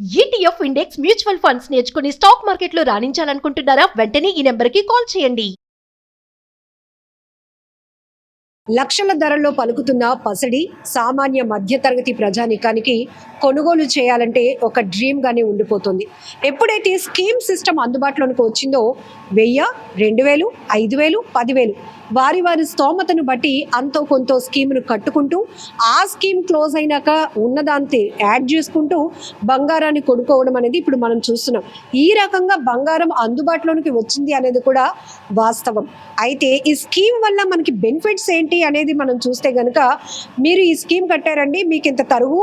ETF index mutual funds నేర్చుకుని stock మార్కెట్లో రాణించాలనుకుంటున్నారా? వెంటనే ఈ నెంబర్కి కాల్ చేయండి. లక్షల ధరల్లో పలుకుతున్న పసిడి సామాన్య మధ్యతరగతి ప్రజానికానికి కొనుగోలు చేయాలంటే ఒక డ్రీమ్గానే ఉండిపోతుంది. ఎప్పుడైతే స్కీమ్ సిస్టమ్ అందుబాటులోకి వచ్చిందో 1000, 2000, 5000, 10,000 వారి స్తోమతను బట్టి అంతో కొంత స్కీమ్ను కట్టుకుంటూ ఆ స్కీమ్ క్లోజ్ అయినాక ఉన్నదాంతే యాడ్ చేసుకుంటూ బంగారాన్ని కొనుక్కోవడం అనేది ఇప్పుడు మనం చూస్తున్నాం. ఈ రకంగా బంగారం అందుబాటులోనికి వచ్చింది అనేది కూడా వాస్తవం. అయితే ఈ స్కీమ్ వల్ల మనకి బెనిఫిట్స్ ఏంటి అనేది మనం చూస్తే కనుక, మీరు ఈ స్కీమ్ కట్టారండి, మీకు ఇంత తరుగు,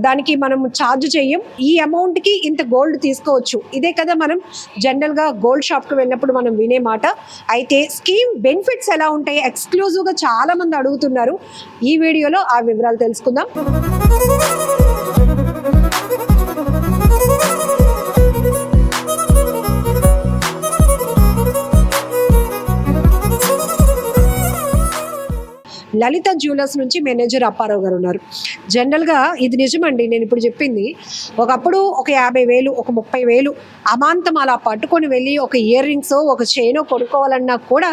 దానికి మనం ఛార్జ్ చేయం, ఈ అమౌంట్కి ఇంత గోల్డ్ తీసుకోవచ్చు. ఇదే కదా మనం జనరల్గా గోల్డ్ షాప్కి వెళ్ళినప్పుడు మనం వినే మాట. అయితే స్కీమ్ బెనిఫిట్స్ ఎలా ఉంటాయి ఎక్స్క్లూజివ్గా చాలా మంది అడుగుతున్నారు. ఈ వీడియోలో ఆ వివరాలు తెలుసుకుందాం. లలిత జ్యువెలర్స్ నుంచి మేనేజర్ అప్పారావు గారు ఉన్నారు. జనరల్గా ఇది నిజమండి, నేను ఇప్పుడు చెప్పింది. ఒకప్పుడు ఒక 50,000, ఒక 30,000 అమాంతం అలా పట్టుకొని వెళ్ళి ఒక ఇయర్ రింగ్స్, ఒక చైన్ కొనుక్కోవాలన్నా కూడా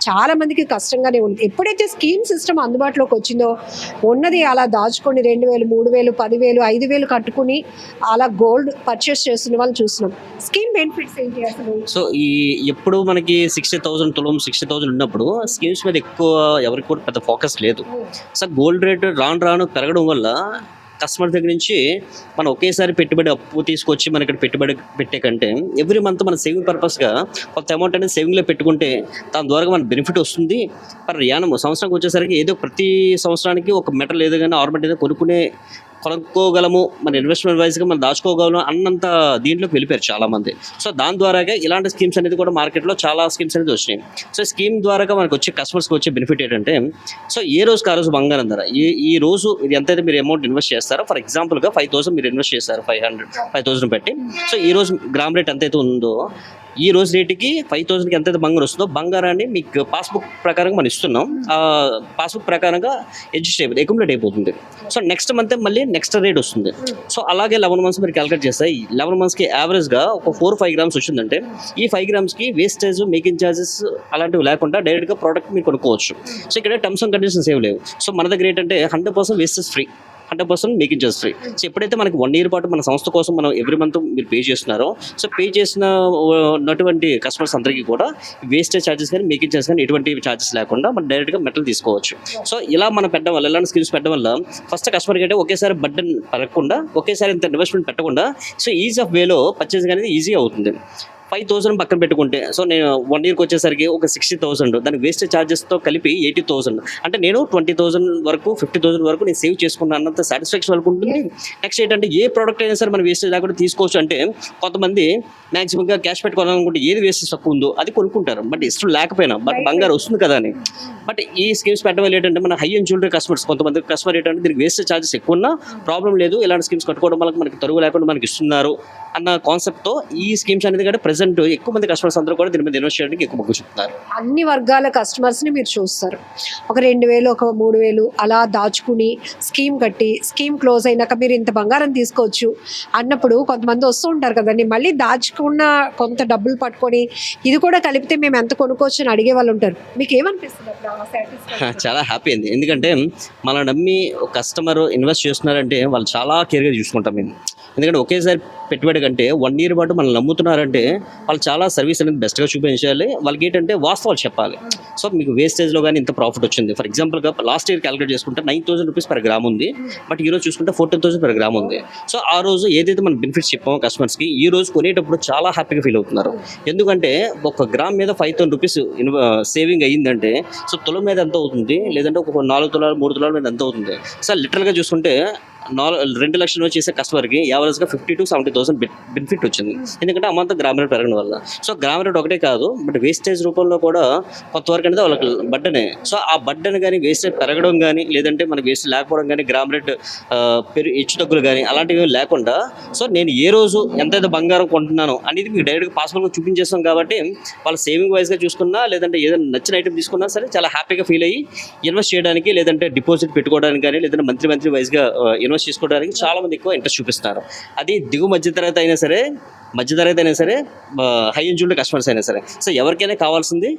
చాలా మందికి కష్టంగానే ఉంది. ఎప్పుడైతే స్కీమ్ సిస్టమ్ అందుబాటులోకి వచ్చిందో ఉన్నది అలా దాచుకొని 2,000, 3,000, 10,000, 5,000 కట్టుకుని అలా గోల్డ్ పర్చేస్ చేస్తున్న వాళ్ళు చూస్తున్నాం. స్కీమ్ బెనిఫిట్స్ ఏంటి అసలు? సో ఎప్పుడు మనకి 60,000 తులం 60,000 ఉన్నప్పుడు స్కీమ్స్ మీద ఎక్కువ ఎవరికి కూడా పెద్ద ఫోకస్ లేదు. సో గోల్డ్ రేట్ రాను పెరగడం వల్ల కస్టమర్ దగ్గర నుంచి మనం ఒకేసారి పెట్టుబడి అప్పు తీసుకొచ్చి మన ఇక్కడ పెట్టుబడి పెట్టే కంటే ఎవ్రీ మంత్ మన సేవింగ్ పర్పస్గా కొంత అమౌంట్ అనేది సేవింగ్లో పెట్టుకుంటే దాని ద్వారా మన బెనిఫిట్ వస్తుంది. సంవత్సరానికి వచ్చేసరికి ఏదో ప్రతి సంవత్సరానికి ఒక మెటల్ ఏదో కానీ ఆర్నమెంట్ ఏదో కొనుక్కోగలము, మన ఇన్వెస్ట్మెంట్ వైజ్గా మనం దాచుకోగలము అన్నంత దీంట్లోకి వెళ్ళిపోయారు చాలామంది. సో దాని ద్వారాగా ఇలాంటి స్కీమ్స్ అనేది కూడా మార్కెట్లో చాలా స్కీమ్స్ అనేది వచ్చినాయి. సో స్కీమ్ ద్వారా మనకు వచ్చే కస్టమర్స్కి వచ్చే బెనిఫిట్ ఏంటంటే, సో ఏ రోజుకి ఆ రోజు బంగారం ధర ఈ రోజు ఇది ఎంతైతే మీరు అమౌంట్ ఇన్వెస్ట్ చేస్తారో, ఫర్ ఎగ్జాంపుల్గా 5,000 మీరు ఇన్వెస్ట్ చేస్తారు, 5,000 పెట్టి. సో ఈ రోజు గ్రామ్ రేట్ ఎంతైతే ఉందో ఈ రోజు రేటుకి 5,000కి ఎంతైతే బంగారం వస్తుందో బంగారాన్ని మీకు పాస్బుక్ ప్రకారంగా మనం ఇస్తున్నాం. ఆ పాస్బుక్ ప్రకారంగా అక్యుములేట్ అయిపోతుంది. సో నెక్స్ట్ మంత్ మళ్ళీ నెక్స్ట్ రేట్ వస్తుంది. సో అలాగే 11 months మీరు క్యాలిక్యులేట్ చేస్తే 11 monthsకి యావరేజ్గా ఒక 4-5 grams వచ్చిందంటే ఈ 5 gramsకి వేస్టేజ్, మేకింగ్ ఛార్జెస్ అలాంటివి లేకుండా డైరెక్ట్గా ప్రోడక్ట్ మీరు కొనుక్కోవచ్చు. సో ఇక్కడ టర్మ్స్ అండ్ కండిషన్స్ ఏమి లేవు. సో మన దగ్గర ఏంటంటే 100% wastage free, 100% making charge free. So ఎప్పుడైతే మనకి 1 year పాటు మన సంస్థ కోసం మనం ఎవ్రీ మంత్ మీరు పే చేస్తున్నారో, సో పే చేసినటువంటి కస్టమర్స్ అందరికీ కూడా వేస్టేజ్ ఛార్జెస్ కానీ మేకింగ్ ఛార్జెస్ కానీ ఎటువంటి ఛార్జెస్ లేకుండా మనం డైరెక్ట్గా మెటల్ తీసుకోవచ్చు. సో ఇలా మనం పెట్టడం వల్ల, ఇలాంటి స్కీమ్స్ పెట్టడం వల్ల ఫస్ట్ కస్టమర్కి అంటే ఒకేసారి బర్డెన్ పడకుండా, ఒకేసారి ఇంత ఇన్వెస్ట్మెంట్ పెట్టకుండా, సో ఈజీ ఆఫ్ వేలో పర్చేసింగ్ అనేది ఈజీ అవుతుంది. 5,000 పక్కన పెట్టుకుంటే, సో నేను 1 yearకి వచ్చేసరికి ఒక 60,000, దానికి వేస్టేజ్ ఛార్జెస్తో కలిపి 80,000, అంటే నేను 20,000 వరకు 50,000 వరకు నేను సేవ్ చేసుకున్నాను అన్నంత సాటిస్ఫాక్షన్ వాళ్ళకు ఉంటుంది. నెక్స్ట్ ఏంటంటే ఏ ప్రోడక్ట్ అయినా సరే మనం వేస్టేజ్ లేకుండా తీసుకోవచ్చు. అంటే కొంతమంది మ్యాక్సిమంగా క్యాష్ పెట్టుకోవాలనుకుంటే ఏది వేస్టేజ్ తక్కువ ఉందో అది కొనుక్కుంటారు, బట్ ఇష్టం లేకపోయినా బట్ బంగారం వస్తుంది కదా అని. బట్ ఈ స్కీమ్స్ పెట్టడం వల్ల ఏంటంటే మన హై అండ్ జ్యువెలరీ కస్టమర్స్, కొంతమంది కస్టమర్ ఏంటంటే దీనికి వేస్టేజ్ ఛార్జెస్ ఎక్కువ ఉన్నా ప్రాబ్లం లేదు, ఇలాంటి స్కీమ్స్ కట్టుకోవడం వల్ల మనకి తరుగు లేకుండా మనకి ఇస్తున్నారు అన్న కాన్సెప్ట్తో ఈ స్కీమ్స్ అనేది కూడా ప్రెజెంట్ ఎక్కువ మంది కస్టమర్స్ అందరూ కూడా దీని మీద ఇన్వెస్ట్ చేయడానికి ఎక్కువ మొగ్గు చూపుతున్నారు. అన్ని వర్గాల కస్టమర్స్ని మీరు చూస్తారు. ఒక 2,000, ఒక 3,000 అలా దాచుకుని స్కీమ్ కట్టి స్కీమ్ క్లోజ్ అయినాక మీరు ఇంత బంగారం తీసుకోవచ్చు అన్నప్పుడు కొంతమంది వస్తూ ఉంటారు కదండి, మళ్ళీ దాచుకున్న కొంత డబ్బులు పట్టుకొని ఇది కూడా కలిపితే మేము ఎంత కొనుక్కోవచ్చు అని అడిగే వాళ్ళు ఉంటారు. మీకు ఏమనిపిస్తుంది? చాలా హ్యాపీ అండి, ఎందుకంటే మన నమ్మి కస్టమర్ ఇన్వెస్ట్ చేస్తున్నారంటే వాళ్ళు చాలా కేర్గా చూసుకుంటాం మేము. ఎందుకంటే ఒకేసారి పెట్టుబడి కంటే 1 year పాటు మనం నమ్ముతున్నారంటే వాళ్ళు చాలా సర్వీస్ అనేది బెస్ట్గా చూపించాలి. వాళ్ళకి ఏంటంటే వాస్తవాలు చెప్పాలి. సో మీకు వేస్టేజ్లో కానీ ఇంత ప్రాఫిట్ వచ్చింది, ఫర్ ఎగ్జాంపుల్గా లాస్ట్ ఇయర్ క్యాలిక్యులేట్ చేసుకుంటే 9,000 rupees per gram ఉంది, బట్ ఈరోజు చూసుకుంటే 14,000 per gram ఉంది. సో ఆ రోజు ఏదైతే మనం బెనిఫిట్స్ చెప్పామో కస్టమర్స్కి, ఈ రోజు కొనేటప్పుడు చాలా హ్యాపీగా ఫీల్ అవుతున్నారు. ఎందుకంటే ఒక గ్రామ్ మీద 5,000 rupees సేవింగ్ అయ్యిందంటే, సో తులం మీద ఎంత అవుతుంది, లేదంటే ఒక 4 తులాలు 3 తులాల మీద ఎంత అవుతుంది. సో లిటరల్గా చూసుకుంటే 2 లక్షలు చేసే కస్టమర్కి యావరేజ్గా 50,000 to 70,000 బెనిఫిట్ వచ్చింది. ఎందుకంటే అమంతా గ్రామ్ రేట్ పెరగడం వల్ల. సో గ్రామ్ రేట్ ఒకటే కాదు, బట్ వేస్టేజ్ రూపంలో కూడా కొంతవరకు అనేది వాళ్ళకి బడ్డనే. సో ఆ బడ్డను కానీ వేస్టేజ్ పెరగడం కానీ, లేదంటే మనకి వేస్ట్ లేకపోవడం కానీ, గ్రామ్ రేట్ హెచ్చు తగ్గులు కానీ అలాంటివి లేకుండా, సో నేను ఏ రోజు ఎంతైతే బంగారం కొంటున్నానో అనేది మీకు డైరెక్ట్గా పాసిబుల్గా చూపించేస్తాం. కాబట్టి వాళ్ళ సేవింగ్ వైజ్గా చూసుకున్నా, లేదంటే ఏదైనా నచ్చిన ఐటమ్ తీసుకున్నా సరే చాలా హ్యాపీగా ఫీల్ అయ్యి ఇన్వెస్ట్ చేయడానికి, లేదంటే డిపాజిట్ పెట్టుకోవడానికి కానీ, లేదంటే మంత్లీ వైజ్గా ఇన్వెస్ట్ చేసుకోవడానికి చాలా మంది ఎక్కువ ఇంట్రెస్ట్ చూపిస్తున్నారు. అది దిగు మధ్యతరగతి అయినా సరే, హై ఇంజూర్డ్ కస్టమర్స్ అయినా సరే. సో ఎవరికైనా కావాల్సింది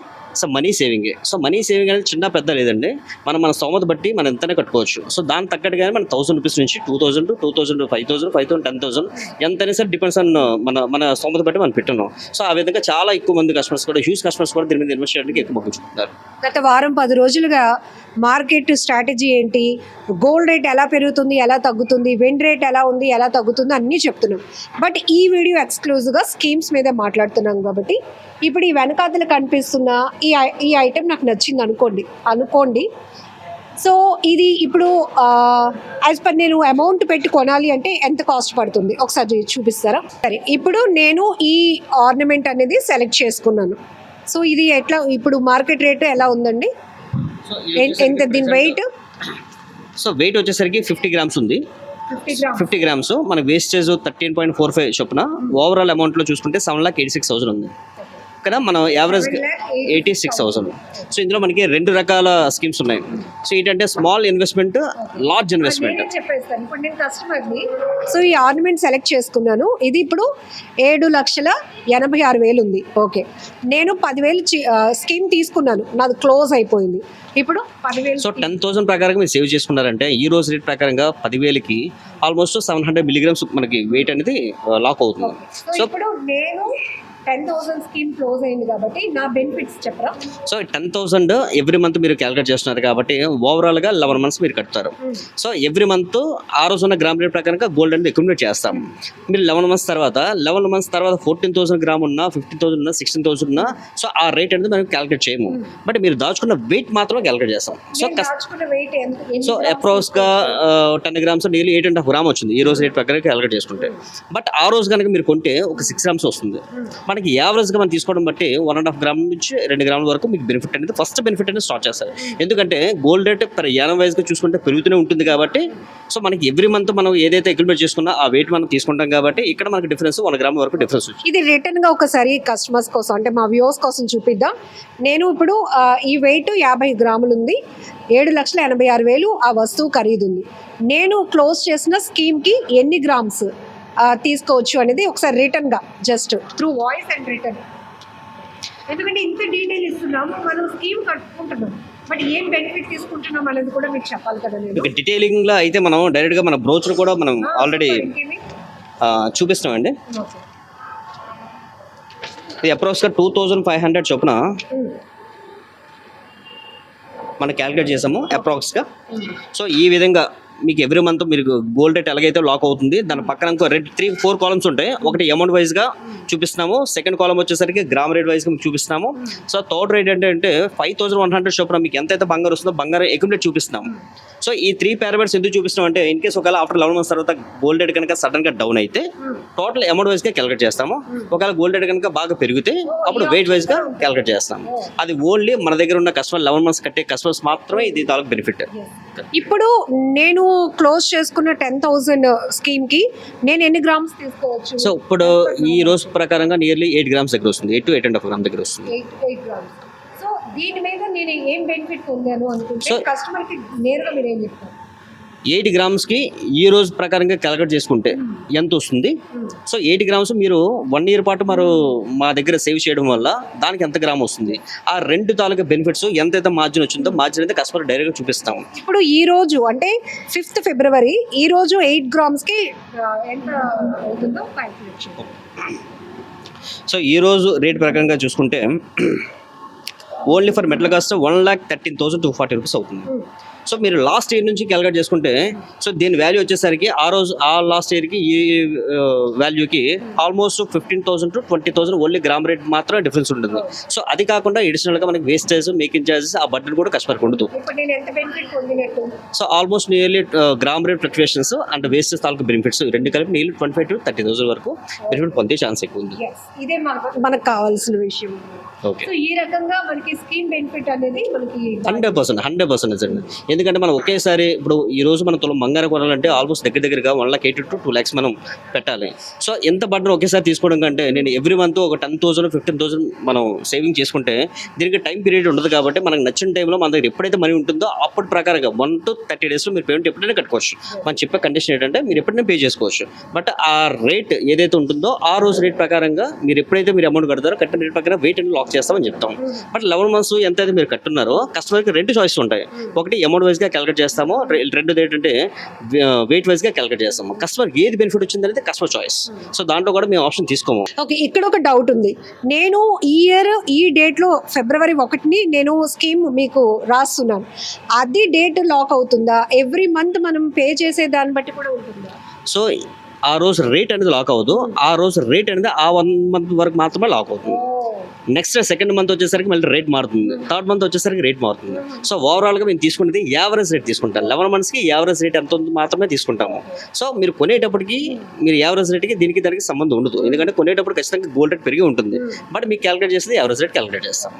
సో మనీ సేవింగే. సో మనీ సేవింగ్ అనేది చిన్న పెద్ద లేదండి, మన స్తోమత బట్టి మనం ఎంతనే కట్టుకోవచ్చు. సో దాని తగ్గట్టుగానే మన 1000 రూపీస్ నుంచి 2000, 2000, 5000, 10,000 ఎంతైనా సరే డిపెండ్స్ ఆన్ మన స్తోమత బట్టి మనం పెట్టున్నాం. సో ఆ విధంగా చాలా ఎక్కువ మంది కస్టమర్స్ కూడా, హ్యూజ్ కస్టమర్స్ కూడా దీని మీద ఇన్వెస్ట్ చేయడానికి ఎక్కువ మొగ్గు చూపుతున్నారు. గత వారం 10 రోజులుగా మార్కెట్ స్ట్రాటజీ ఏంటి, గోల్డ్ రేట్ ఎలా పెరుగుతుంది, ఎలా తగ్గుతుంది, వెండి రేట్ ఎలా ఉంది, ఎలా తగ్గుతుంది అన్నీ చెప్తున్నాం. బట్ ఈ వీడియో ఎక్స్క్లూజివ్గా స్కీమ్స్ మీద మాట్లాడుతున్నాం కాబట్టి ఇప్పుడు ఈ వెనకాతలు కనిపిస్తున్న ఈ ఐటెం నాకు నచ్చింది అనుకోండి. సో ఇది ఇప్పుడు యాజ్ పర్ నేను అమౌంట్ పెట్టి కొనాలి అంటే ఎంత కాస్ట్ పడుతుంది ఒకసారి చూపిస్తారా? సరే, ఇప్పుడు నేను ఈ ఆర్నమెంట్ అనేది సెలెక్ట్ చేసుకున్నాను. సో ఇది ఎట్లా, ఇప్పుడు మార్కెట్ రేట్ ఎలా ఉందండి, ఎంత దీని వెయిట్? సో వెయిట్ వచ్చేసరికి 50 గ్రామ్స్ ఉంది. 50 గ్రామ్స్ మన వేస్టేజ్ 13.45 చొప్పున ఓవరాల్ అమౌంట్లో చూసుకుంటే 7,86,000 ఉంది. ఇక్కడ మనం యావరేజ్ 86,000. సో ఇందులో మనకి 2 రకాల స్కీమ్స్ ఉన్నాయి. సో ఏంటంటే స్మాల్ ఇన్వెస్ట్మెంట్, లార్జ్ ఇన్వెస్ట్మెంట్. చెప్పేస్తాను, ఇప్పుడు నేను కస్టమర్ని. సో ఈ ఆర్నమెంట్ సెలెక్ట్ చేసుకున్నాను. ఇది ఇప్పుడు 7,86,000 ఉంది. ఓకే, నేను 10,000 స్కీమ్ తీసుకున్నాను, నాది క్లోజ్ అయిపోయింది. ఇప్పుడు 10,000. సో 10,000 ప్రకారంగా మీరు సేవ్ చేసుకున్నారంటే ఈ రోజు రేట్ ప్రకారంగా 10,000కి ఆల్మోస్ట్ 700 మిలీగ్రామ్స్ మనకి వెయిట్ అనేది లాక్ అవుతుంది. సో ఇప్పుడు నేను 10,000 స్కీమ్ క్లోజ్ అయింది కాబట్టి నా బెనిఫిట్స్ చెప్పరా? సో 10,000 ఎవ్రీ మంత్ మీరు క్యాలిక్యులేట్ చేస్తున్నారు కాబట్టి ఓవరాల్గా 11 months మీరు కడతారు. సో ఎవ్రీ మంత్ ఆ రోజు ఉన్న గ్రామ్ రేట్ ప్రకారంగా గోల్డ్ అనేది అక్యుములేట్ చేస్తాం. మీరు 11 months తర్వాత 14,000 గ్రామ్ ఉన్నా, 15,000 ఉన్నా, 16,000 ఉన్నా, సో ఆ రేట్ అనేది మనం క్యాలిక్యులేట్ చేయము. బట్ మీరు దాచుకున్న వెయిట్ మాత్రమే క్యాలిక్యులేట్ చేస్తాం. సో అప్రాక్స్గా 10 grams నియర్లీ 8.5 grams వచ్చింది ఈ రోజు రేట్ ప్రకారం క్యాలిక్యులేట్ చేసుకుంటే. బట్ ఆ రోజు కనుక మీరు కొంటే ఒక 6 grams వస్తుంది. మనకి యావరేజ్గా మనం తీసుకోవడం బట్టి 1.5 grams నుంచి 2 grams వరకు మీకు బెనిఫిట్ అనేది, ఫస్ట్ బెనిఫిట్ అనేది స్టార్ట్ చేస్తారు. ఎందుకంటే గోల్డ్ రేట్ పర్ యానం వైజ్గా చూసుకుంటే పెరుగుతూనే ఉంటుంది కాబట్టి, సో మనకి ఎవ్రీ మంత్ మనం ఏదైతే అక్యుములేట్ చేసుకున్నా ఆ వెయిట్ మనం తీసుకుంటాం కాబట్టి ఇక్కడ మనకి డిఫరెన్స్ 1 gram వరకు డిఫరెన్స్ వచ్చింది. ఇది రిటర్న్గా ఒకసారి కస్టమర్స్ కోసం అంటే మా వ్యూవర్స్ కోసం చూపిద్దాం. నేను ఇప్పుడు ఈ వెయిట్ 50 grams ఉంది, 7,86,000 ఆ వస్తువు ఖరీదుంది. నేను క్లోజ్ చేసిన స్కీమ్కి ఎన్ని గ్రామ్స్ తీసుకోవచ్చు అనేది ఒకసారి రిటర్న్గా just through voice and return. ఎందుకంటే ఇంత డీటెయిల్ ఇస్తున్నాము, మనం స్కీమ్ కట్టుకుంటున్నాం, బట్ ఏం బెనిఫిట్ తీసుకుంటున్నాం అనేది కూడా మీకు చెప్పాలి కదా. నేను డీటెయిలింగ్లో అయితే మనం డైరెక్ట్గా మన బ్రోచర్ కూడా మనం ఆల్రెడీ చూపిస్తామండి. ఇది అప్రాక్స్గా 2,500 చొప్పున మనం క్యాలిక్యులేట్ చేసాము అప్రాక్స్గా. సో ఈ విధంగా మీకు ఎవ్రీ మంత్ మీరు గోల్డ్ రేట్ ఎలాగైతే లాక్ అవుతుంది దాని పక్కన ఇంకో 3-4 columns ఉంటాయి. ఒకటి అమౌంట్ వైజ్గా చూపిస్తున్నాము, సెకండ్ కాలమ్ వచ్చేసరికి గ్రామ్ రేట్ వైజ్గా మీకు చూపిస్తున్నాము. సో థర్డ్ రేట్ ఏంటంటే 5,100 చొప్పున మీకు ఎంతైతే బంగారం వస్తుందో బంగారం అక్యుములేట్ చూపిస్తున్నాము. సో ఈ 3 పారామీటర్స్ ఎందుకు చూపిస్తున్నాం అంటే ఇన్ కేసు ఒకవేళ ఆఫ్టర్ 11 months తర్వాత గోల్డ్ రేట్ కనుక సడన్గా డౌన్ అయితే టోటల్ అమౌంట్ వైజ్గా క్యాలిక్యులేట్ చేస్తాము. ఒకవేళ గోల్డ్ రేట్ కనుక బాగా పెరిగితే అప్పుడు వెయిట్ వైజ్గా క్యాలిక్యులేట్ చేస్తాము. అది ఓన్లీ మన దగ్గర ఉన్న కస్టమర్ 11 months కట్టే కస్టమర్స్ మాత్రమే ఇది తాలూకు బెనిఫిట్. ఇప్పుడు నేను క్లోజ్ చేసుకున్న 10,000 స్కీమ్కి నేను ఎన్ని గ్రామ్స్ తీసుకోవచ్చు? సో ఇప్పుడు ఈ రోజు ప్రకారంగా నియర్లీ 8 grams దగ్గర వస్తుంది, 8 to 8.5 grams దగ్గర వస్తుంది. 8 grams. సో దీని మీద నేను ఏం బెనిఫిట్ పొందాను అనుకుంటే కస్టమర్కి నేరుగా మీరు ఏం చెప్తారు? 8 gramsకి ఈ రోజు ప్రకారంగా క్యాలిక్యులేట్ చేసుకుంటే ఎంత వస్తుంది? సో 8 grams మీరు 1 year పాటు మా దగ్గర సేవ్ చేయడం వల్ల దానికి ఎంత గ్రామ్ వస్తుంది, ఆ 2 తాలూకా బెనిఫిట్స్ ఎంతైతే మార్జిన్ వచ్చిందో మార్జిన్ అయితే కస్టమర్ డైరెక్ట్గా చూపిస్తాము. ఇప్పుడు ఈ రోజు అంటే 5th February ఈ రోజు 8 gramsకి ఎంత అవుతుందో క్యాలిక్యులేట్ చేయండి. సో ఈ రోజు రేట్ ప్రకారంగా చూసుకుంటే only for metal cost 1,13,240 rupees అవుతుంది. సో మీరు లాస్ట్ ఇయర్ నుంచి క్యాలిక్యులేట్ చేసుకుంటే సో దీని వాల్యూ వచ్చేసరికి ఆ లాస్ట్ ఇయర్కి ఈ వాల్యూకి almost 15,000 to 20,000 only gram rate మాత్రం డిఫరెన్స్ ఉంటుంది. సో అది కాకుండా అడిషనల్గా మనకి వేస్టేజ్, మేకింగ్ ఛార్జెస్ ఆ బడ్జెట్ కూడా కస్టమర్కి ఉండదు. So almost nearly gram rate fluctuations and wastage తాలూకు బెనిఫిట్స్ 2 కలిపి నియర్లీ 25,000 to 30,000 వరకు బెనిఫిట్ పొందే ఛాన్స్ ఎక్కువ ఉంది. ఇదే మనకు కావాల్సిన విషయం. ఓకే, ఈ రకంగా మనకి స్కీమ్ బెనిఫిట్ అనేది మనకి 100% అండి. ఎందుకంటే మనం ఒకేసారి ఇప్పుడు ఈ రోజు మనం తులం బంగారం కొనాలంటే ఆల్మోస్ట్ దగ్గరగా 1,80,000 to 2 lakhs మనం పెట్టాలి. సో ఎంత బడ్డర్ ఒకేసారి తీసుకోవడం కంటే నేను ఎవ్రీ మంత్ ఒక 10,000 15,000 మనం సేవింగ్ చేసుకుంటే దీనికి టైం పీరియడ్ ఉండదు కాబట్టి మనకు నచ్చిన టైంలో మన దగ్గర ఎప్పుడైతే మనీ ఉంటుందో అప్పుడు ప్రకారంగా 1 to 30 days మీరు పేమెంట్ ఎప్పుడైనా కట్టుకోవచ్చు. మనం చెప్పే కండిషన్ ఏంటంటే మీరు ఎప్పుడైనా పే చేసుకోవచ్చు. బట్ ఆ రేట్ ఏదైతే ఉంటుందో ఆ రోజు రేట్ ప్రకారంగా మీరు ఎప్పుడైతే మీరు అమౌంట్ కడతారో కట్టిన రేట్ ప్రకారం వెయిట్ అని లాక్ చేస్తామని చెప్తాం. బట్ 11 months ఎంత అయితే మీరు కట్టున్నారో కస్టమర్కి 2 చాయిస్ ఉంటాయి. ఒకటి అమౌంట్ వైజ్గా క్యాలిక్యులేట్ చేస్తాము, రెండోది ఏంటంటే వెయిట్ వైజ్గా క్యాలిక్యులేట్ చేస్తాము. కస్టమర్కి ఏది బెనిఫిట్ వచ్చింది అనేది కస్టమర్ చాయిస్. సో దాంట్లో కూడా మేము ఆప్షన్ తీసుకోము. ఓకే, ఇక్కడ ఒక డౌట్ ఉంది. నేను ఈ ఇయర్ ఈ డేట్లో February 1 నేను స్కీమ్ మీకు రాస్తున్నాను, అది డేట్ లాక్ అవుతుందా? ఎవ్రీ మంత్ మనం పే చేసే దాన్ని బట్టి కూడా ఉంటుందా? సో ఆ రోజు రేట్ అనేది లాక్ అవ్వదు, ఆ రోజు రేట్ అనేది ఆ 1 month వరకు మాత్రమే లాక్ అవుతుంది. నెక్స్ట్ సెకండ్ మంత్ వచ్చేసరికి మళ్ళీ రేట్ మారుతుంది, థర్డ్ మంత్ వచ్చేసరికి రేట్ మారుతుంది. సో ఓవరాల్గా మేము తీసుకునేది యావరేజ్ రేట్ తీసుకుంటాం. 11 monthsకి యావరేజ్ రేట్ ఎంత ఉంది మాత్రమే తీసుకుంటాము. సో మీరు కొనేటప్పటికి మీరు యావరేజ్ రేట్కి దానికి సంబంధం ఉండదు, ఎందుకంటే కొనేటప్పుడు ఖచ్చితంగా గోల్డ్ రేట్ పెరిగి ఉంటుంది. బట్ మీకు క్యాలిక్యులేట్ చేసేది యావరేజ్ రేట్ క్యాలిక్యులేట్ చేస్తాం.